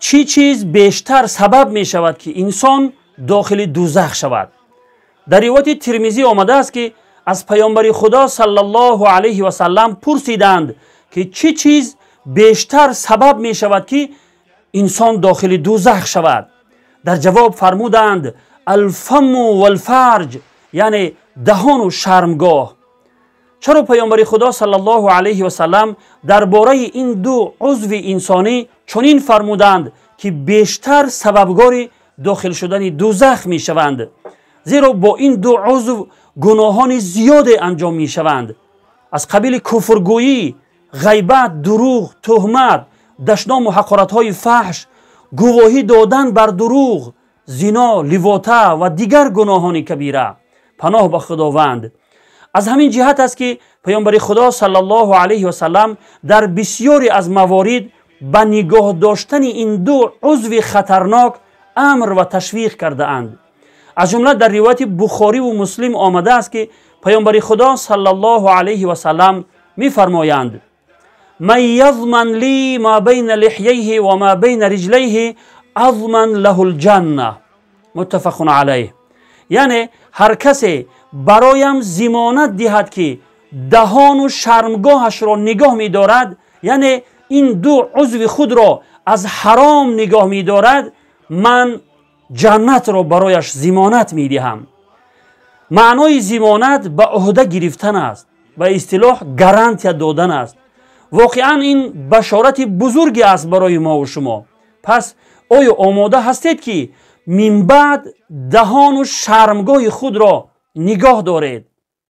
چی چیز بیشتر سبب می شود که انسان داخل دوزخ شود؟ در روایت ترمذی آمده است که از پیامبر خدا صلی الله علیه و سلم پرسیدند که چی چیز بیشتر سبب می شود که انسان داخل دوزخ شود؟ در جواب فرمودند الفم و الفرج، یعنی دهان و شرمگاه. چرا پیامبر خدا صلی الله علیه و سلم درباره این دو عضو انسانی چنین فرمودند که بیشتر سببگار داخل شدن دوزخ می شوند؟ زیرا با این دو عضو گناهان زیاد انجام می شوند، از قبیل کفرگویی، غیبت، دروغ، تهمت، دشنام و حقارت‌های فحش، گواهی دادن بر دروغ، زنا، لواطه و دیگر گناهان کبیره. پناه به خداوند. از همین جهت است که پیامبر خدا صلی الله علیه و سلم در بسیاری از موارد به نگاه داشتن این دو عضو خطرناک امر و تشویق کرده اند. از جمله در روایت بخاری و مسلم آمده است که پیامبر خدا صلی الله علیه و سلم می‌فرمایند من یضمن لی ما بین لحیه و ما بین رجلیه اضمن له الجنه، متفق علیه. یعنی هر کسی برایم ضمانت دهد که دهان و شرمگاهش را نگاه می دارد، یعنی این دو عضو خود را از حرام نگاه می دارد، من جنت را برایش ضمانت می دهم. معنای ضمانت به عهده گرفتن است، به اصطلاح گارانتی دادن است. واقعا این بشارت بزرگی است برای ما و شما. پس آیا آماده هستید که من بعد دهان و شرمگاه خود را نگاه دارید؟